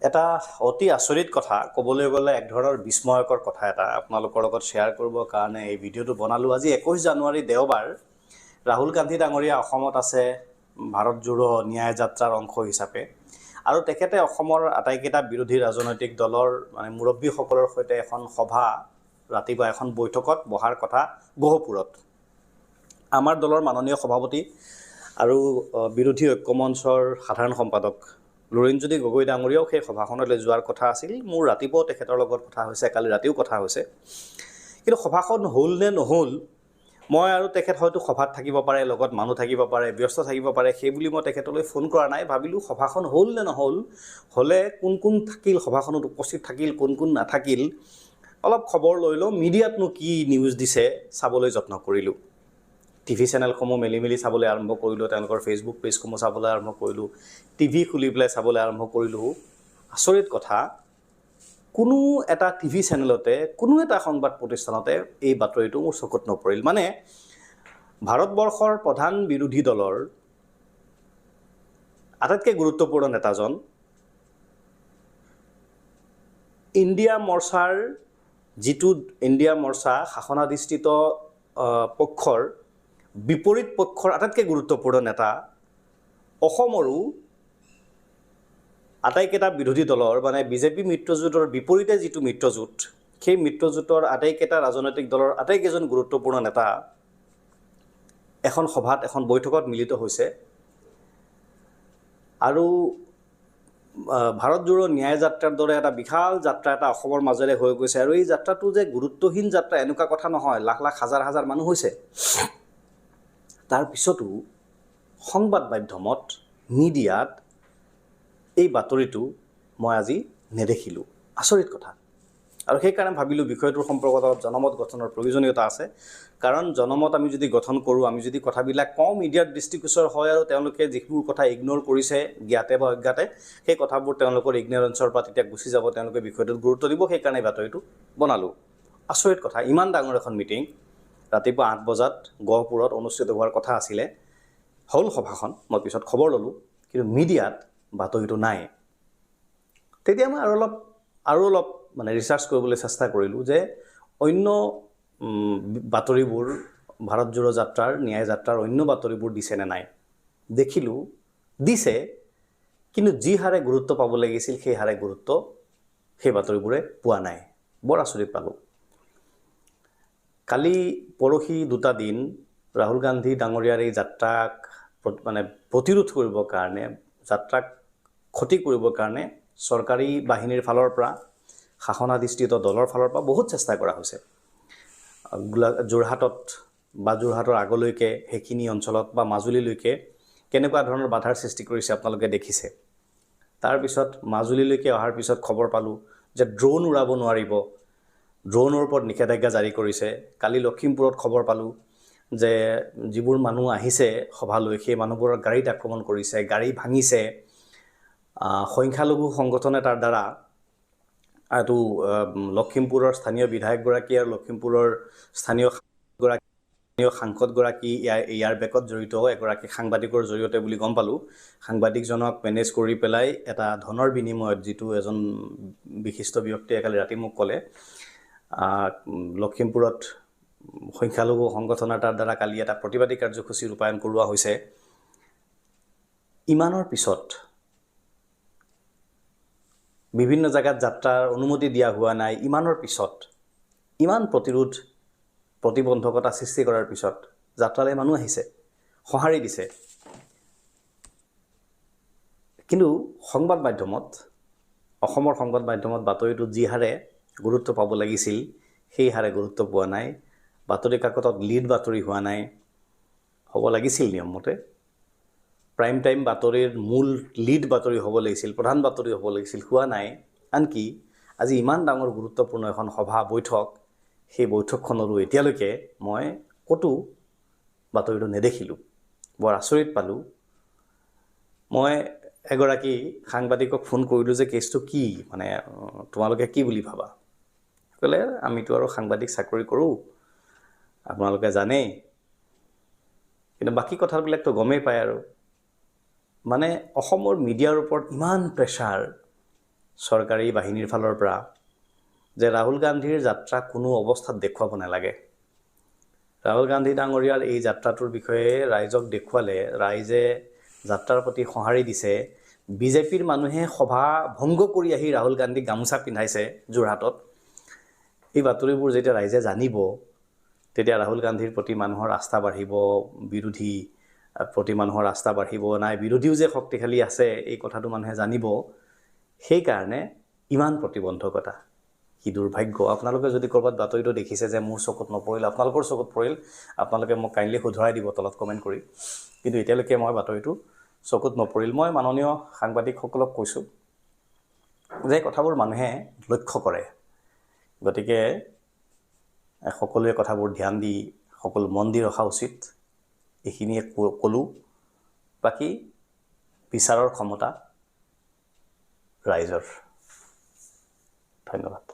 এটা অতি আচৰিত কথা ক'বলৈ গ'লে এক ধৰণৰ বিস্ময়কৰ কথা এটা আপোনালোকৰ লগত শ্বেয়াৰ কৰিবৰ কাৰণে এই ভিডিঅ'টো বনালোঁ। আজি 21 জানুৱাৰী দেওবাৰ। ৰাহুল গান্ধী ডাঙৰীয়া অসমত আছে ভাৰত জোড়ো ন্যায় যাত্ৰাৰ অংশ হিচাপে, আৰু তেখেতে অসমৰ আটাইকেইটা বিৰোধী ৰাজনৈতিক দলৰ মুৰব্বীসকলৰ সৈতে এখন সভা, ৰাতিপুৱা এখন বৈঠকত বহাৰ কথা গহপুৰত। আমাৰ দলৰ মাননীয় সভাপতি আৰু বিৰোধী ঐক্যমঞ্চৰ সাধাৰণ সম্পাদক লুৰিণজ্যোতি গগৈ ডাঙৰীয়াও সেই সভাখনলৈ যোৱাৰ কথা আছিল। মোৰ ৰাতিপুৱাও তেখেতৰ লগত কথা হৈছে, কালি ৰাতিও কথা হৈছে, কিন্তু সভাখন হ'ল নে নহ'ল, মই আৰু তেখেত হয়তো সভাত থাকিব পাৰে, লগত মানুহ থাকিব পাৰে, ব্যস্ত থাকিব পাৰে, সেই বুলি মই তেখেতলৈ ফোন কৰা নাই। ভাবিলোঁ সভাখন হ'ল নে নহ'ল, হ'লে কোন কোন থাকিল, সভাখনত উপস্থিত থাকিল, কোন কোন নাথাকিল, অলপ খবৰ লৈ লওঁ। মিডিয়াতনো কি নিউজ দিছে চাবলৈ যত্ন কৰিলোঁ। টিভি চেনেলসমূহ মেলি চাবলৈ আৰম্ভ কৰিলোঁ, তেওঁলোকৰ ফেচবুক পেজসমূহ চাবলৈ আৰম্ভ কৰিলোঁ, টিভি খুলি পেলাই চাবলৈ আৰম্ভ কৰিলোঁ। আচৰিত কথা, কোনো এটা টিভি চেনেলতে, কোনো এটা সংবাদ প্ৰতিষ্ঠানতে এই বাতৰিটো মোৰ চকুত নপৰিল। মানে ভাৰতবৰ্ষৰ প্ৰধান বিৰোধী দলৰ আটাইতকৈ গুৰুত্বপূৰ্ণ নেতাজন, ইণ্ডিয়া মৰ্চাৰ যিটো ইণ্ডিয়া মৰ্চা শাসনাধিষ্ঠিত পক্ষৰ বিপৰীত পক্ষৰ আটাইতকৈ গুৰুত্বপূৰ্ণ নেতা, অসমৰো আটাইকেইটা বিৰোধী দলৰ মানে বিজেপি মিত্ৰজোঁটৰ বিপৰীতে যিটো মিত্ৰজোঁট, সেই মিত্ৰজোঁটৰ আটাইকেইটা ৰাজনৈতিক দলৰ আটাইকেইজন গুৰুত্বপূৰ্ণ নেতা এখন সভাত, এখন বৈঠকত মিলিত হৈছে। আৰু ভাৰত জোড়ো ন্যায় যাত্ৰাৰ দৰে এটা বিশাল যাত্ৰা এটা অসমৰ মাজেৰে হৈ গৈছে। আৰু এই যাত্ৰাটো যে গুৰুত্বহীন যাত্ৰা এনেকুৱা কথা নহয়, লাখ লাখ হাজাৰ হাজাৰ মানুহ হৈছে। তাৰপিছতো সংবাদ মাধ্যমত, মিডিয়াত এই বাতৰিটো মই আজি নেদেখিলোঁ। আচৰিত কথা। আৰু সেইকাৰণে ভাবিলোঁ বিষয়টোৰ সম্পৰ্কত অলপ জনমত গঠনৰ প্ৰয়োজনীয়তা আছে। কাৰণ জনমত আমি যদি গঠন কৰোঁ, আমি যদি কথাবিলাক কওঁ, মিডিয়াৰ দৃষ্টিগোচৰ হয়, আৰু তেওঁলোকে যিবোৰ কথা ইগন'ৰ কৰিছে জ্ঞাতে বা অজ্ঞাতে, সেই কথাবোৰ তেওঁলোকৰ ইগন'ৰেঞ্চৰ পৰা তেতিয়া গুচি যাব, তেওঁলোকে বিষয়টোত গুৰুত্ব দিব। সেইকাৰণে বাতৰিটো বনালোঁ। আচৰিত কথা, ইমান ডাঙৰ এখন মিটিং ৰাতিপুৱা 8 বজাত গহপুৰত অনুষ্ঠিত হোৱাৰ কথা আছিলে। হ'ল সভাখন, মই পিছত খবৰ ল'লোঁ, কিন্তু মিডিয়াত বাতৰিটো নাই। তেতিয়া মই আৰু অলপ মানে ৰিচাৰ্চ কৰিবলৈ চেষ্টা কৰিলোঁ যে অন্য বাতৰিবোৰ, ভাৰত জোড়ো যাত্ৰাৰ, ন্যায় যাত্ৰাৰ অন্য বাতৰিবোৰ দিছেনে নাই। দেখিলোঁ দিছে, কিন্তু যি হাৰে গুৰুত্ব পাব লাগিছিল সেই হাৰে গুৰুত্ব সেই বাতৰিবোৰে পোৱা নাই। বৰ আচৰিত পালোঁ। কালি পৰহি 2টা দিন ৰাহুল গান্ধী ডাঙৰীয়াৰ এই যাত্ৰাক মানে প্ৰতিৰোধ কৰিবৰ কাৰণে, যাত্ৰাক ক্ষতি কৰিবৰ কাৰণে চৰকাৰী বাহিনীৰ ফালৰ পৰা, শাসনাধিষ্ঠিত দলৰ ফালৰ পৰা বহুত চেষ্টা কৰা হৈছে। যোৰহাটত বা যোৰহাটৰ আগলৈকে সেইখিনি অঞ্চলত বা মাজুলীলৈকে কেনেকুৱা ধৰণৰ বাধাৰ সৃষ্টি কৰিছে আপোনালোকে দেখিছে। তাৰপিছত মাজুলীলৈকে অহাৰ পিছত খবৰ পালোঁ যে ড্ৰোন উৰাব নোৱাৰিব, ড্ৰোনৰ ওপৰত নিষেধাজ্ঞা জাৰি কৰিছে। কালি লখিমপুৰত খবৰ পালোঁ যে যিবোৰ মানুহ আহিছে সভালৈ, সেই মানুহবোৰৰ গাড়ীত আক্ৰমণ কৰিছে, গাড়ী ভাঙিছে। সংখ্যালঘু সংগঠন এটাৰ দ্বাৰা এইটো লখিমপুৰৰ স্থানীয় বিধায়কগৰাকী আৰু লখিমপুৰৰ স্থানীয় সাংসদগৰাকী ইয়াৰ বেকত জড়িত, এগৰাকী সাংবাদিকৰ জৰিয়তে বুলি গম পালোঁ। সাংবাদিকজনক মেনেজ কৰি পেলাই এটা ধনৰ বিনিময়ত, যিটো এজন বিশিষ্ট ব্যক্তিয়ে কালি ৰাতি মোক ক'লে, লখিমপুৰত সংখ্যালঘু সংগঠন এটাৰ দ্বাৰা কালি এটা প্ৰতিবাদী কাৰ্যসূচী ৰূপায়ণ কৰোৱা হৈছে। ইমানৰ পিছত বিভিন্ন জেগাত যাত্ৰাৰ অনুমতি দিয়া হোৱা নাই, ইমানৰ পিছত, ইমান প্ৰতিবন্ধকতা সৃষ্টি কৰাৰ পিছত যাত্ৰালৈ মানুহ আহিছে, সঁহাৰি দিছে। কিন্তু সংবাদ মাধ্যমত, অসমৰ সংবাদ মাধ্যমত বাতৰিটো যি হাৰে গুৰুত্ব পাব লাগিছিল সেই হাৰে গুৰুত্ব পোৱা নাই। বাতৰি কাকতত লিড বাতৰি হোৱা নাই, হ'ব লাগিছিল নিয়মমতে। প্ৰাইম টাইম বাতৰিৰ মূল লিড বাতৰি হ'ব লাগিছিল, প্ৰধান বাতৰি হ'ব লাগিছিল, হোৱা নাই। আনকি আজি ইমান ডাঙৰ গুৰুত্বপূৰ্ণ এখন সভা, বৈঠক, সেই বৈঠকখনৰো এতিয়ালৈকে মই ক'তো বাতৰিটো নেদেখিলোঁ। বৰ আচৰিত পালোঁ। মই এগৰাকী সাংবাদিকক ফোন কৰিলোঁ যে কেছটো কি, মানে তোমালোকে কি বুলি ভাবা। ক'লে আমিতো আৰু সাংবাদিক চাকৰি কৰোঁ, আপোনালোকে জানেই, কিন্তু বাকী কথাবিলাকতো গমেই পায়। আৰু মানে অসমৰ মিডিয়াৰ ওপৰত ইমান প্ৰেছাৰ, চৰকাৰী বাহিনীৰ ফালৰ পৰা যে ৰাহুল গান্ধীৰ যাত্ৰা কোনো অৱস্থাত দেখুৱাব নালাগে। ৰাহুল গান্ধী ডাঙৰীয়াৰ এই যাত্ৰাটোৰ বিষয়ে ৰাইজক দেখুৱালে ৰাইজে যাত্ৰাৰ প্ৰতি সঁহাৰি দিছে। বিজেপিৰ মানুহে সভা ভংগ কৰি আহি ৰাহুল গান্ধীক গামোচা পিন্ধাইছে যোৰহাটত। এই বাতৰিবোৰ যেতিয়া ৰাইজে জানিব তেতিয়া ৰাহুল গান্ধীৰ প্ৰতি মানুহৰ আস্থা বাঢ়িব, বিৰোধী প্ৰতি মানুহৰ আস্থা বাঢ়িব, নাই বিৰোধীও যে শক্তিশালী আছে এই কথাটো মানুহে জানিব। সেইকাৰণে ইমান প্ৰতিবন্ধকতা। কি দুৰ্ভাগ্য। আপোনালোকে যদি ক'ৰবাত বাতৰিটো দেখিছে যে মোৰ চকুত নপৰিল, আপোনালোকৰ চকুত পৰিল, আপোনালোকে মোক কাইণ্ডলি শুধৰাই দিব তলত কমেণ্ট কৰি। কিন্তু এতিয়ালৈকে মই বাতৰিটো চকুত নপৰিল। মই মাননীয় সাংবাদিকসকলক কৈছোঁ যে কথাবোৰ মানুহে লক্ষ্য কৰে, গতিকে সকলোৱে কথাবোৰ ধ্যান দি সকলো মন দি ৰখা উচিত। এইখিনিয়ে ক'লোঁ। বাকী বিচাৰৰ ক্ষমতা ৰাইজৰ। ধন্যবাদ।